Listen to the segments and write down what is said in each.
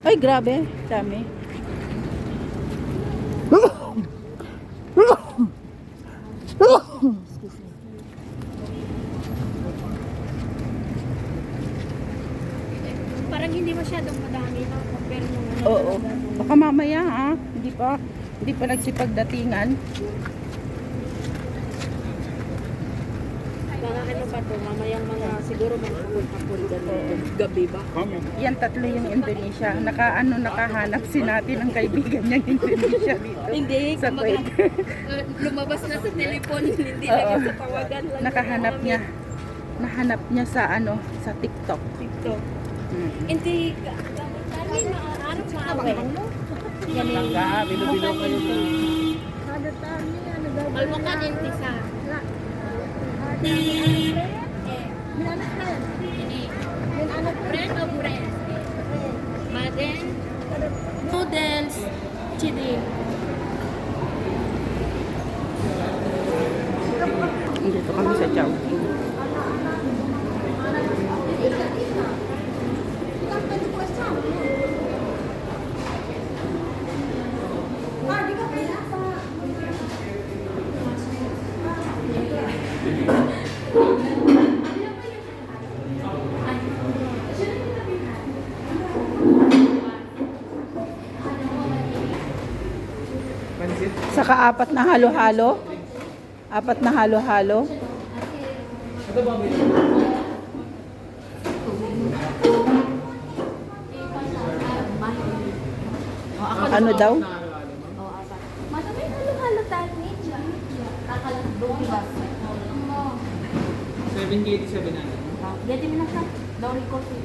Ay, grabe. Dami. Parang hindi masyadong madami na compare nung ano. Oo. Baka mamaya ha. Hindi pa nagsipagdatingan. Mga ano pa to, mamayang mga siguro mga kapul-kapul ganun. Gabi ba? Yan tatlo yung Indonesia. Nakahanap si natin ang kaibigan niyang Indonesia dito. Hindi, Sa kumbaga, Kuwait. lumabas na sa telepon, hindi Oo. lang sa tawagan lang. Nakahanap niya. Nahanap niya sa sa TikTok. TikTok. Mm. Hindi, kami maaarap maawe. Yan Bilo-bilo kayo. Malmukan yung tisa. Bread o bread? Maden, noodles, chili. Dito kami sa Chowking. Saka apat na halo-halo. Apat na halo-halo. Ano daw? Madami halo-halo tayo ni Kakalang ba? 787 na. Jadi mo na siya. Dori coffee.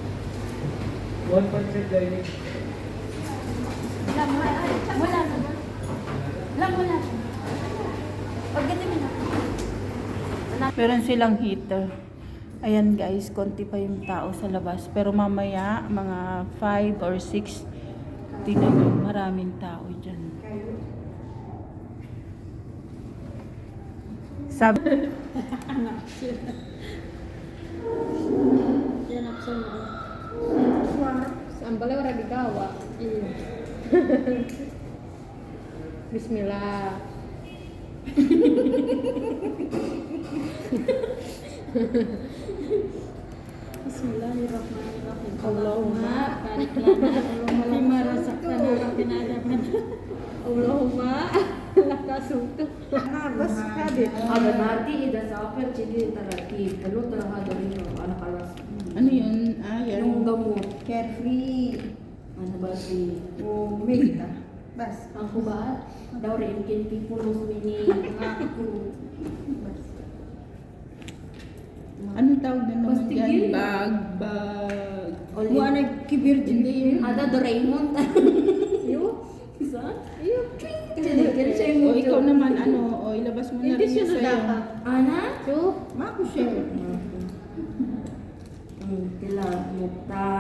1% dining. Wala. Pag gati mo na. Meron silang heater. Ayan guys, konti pa yung tao sa labas. Pero mamaya, mga 5 or 6, tingnan nyo, maraming tao dyan. Sabi, Yan ako sa ang balaw ra bigawa. Bismillah. Bismillahirrahmanirrahim. Allahumma barik lana fima razaqtana wa qina adzaban. Allahumma lakasutu. bas habit. هذا نادي إذا سافر jadi terlatih kalau terhadap ini anak alas Ano yun? Ah, yung yan. gamot Carefree. ano ba si O, Megta. Bas. ang kubaat daw rin kinti pulos ini aku Anong tawag na naman Pastigil. yan? Bag. Oli. Wala nagkibir dyan. ada Doraemon yo bisa yo jadi kira saya O, mau ikaw naman, o, ilabas mo na rin yun sa'yo. anak tuh Mako share. kila mukta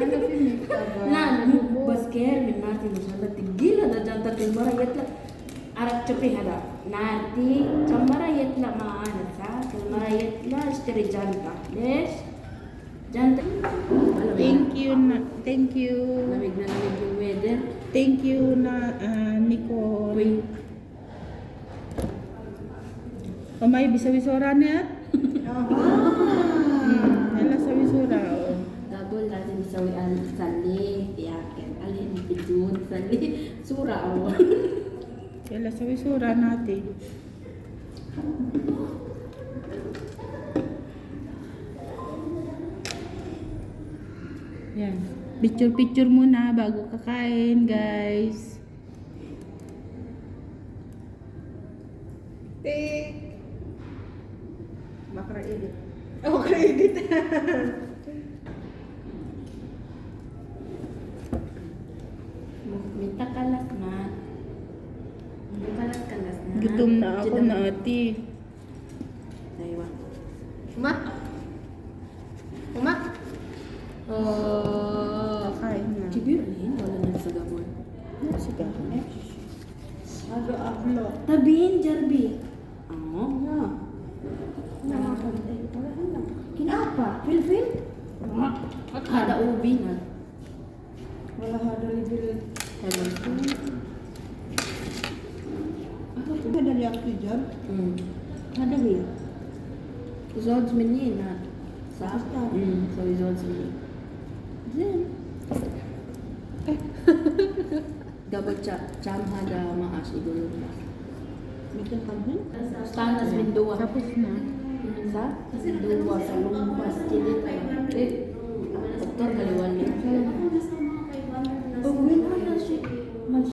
Ano pinita ba? nah basker minati misalnya tigil ada jantan timbara yetla arak cepi ada nanti cambara yetla maana sa cambara yetla istri janta des janta Thank you thank you. lamig na lamig yung weather Thank you na Nicole. uy Pamay bisa-bisora niya? Nala sa bisora. double natin sa wian sali tiyakin alin pidun sali sura aw Nala sa bisora natin. Yan. Picture-picture muna bago kakain, guys. Take. Bakra edit. Oh, credit. minta kalas na kalas na Gutom na ako na ati. Aywa. Uma? Uma? Oh. Kakain na. Kibir rin, wala na sa gabon. Sige. Ado ablo. Tabihin, Jarby. Oo. Nakakantay. Wala na. Kinapa? Feel? At Ada ubi na. Wala hada level. Hello. Ako ada lihat hijab. Ada ya. Zods minni na. Sa? Basta. So zods minni. Then, Dapat cham hada maas idulog na. macam kamu? Stanas min dua. Tapos na. Sa? Dua sa lumpas. Doktor kaliwan niya.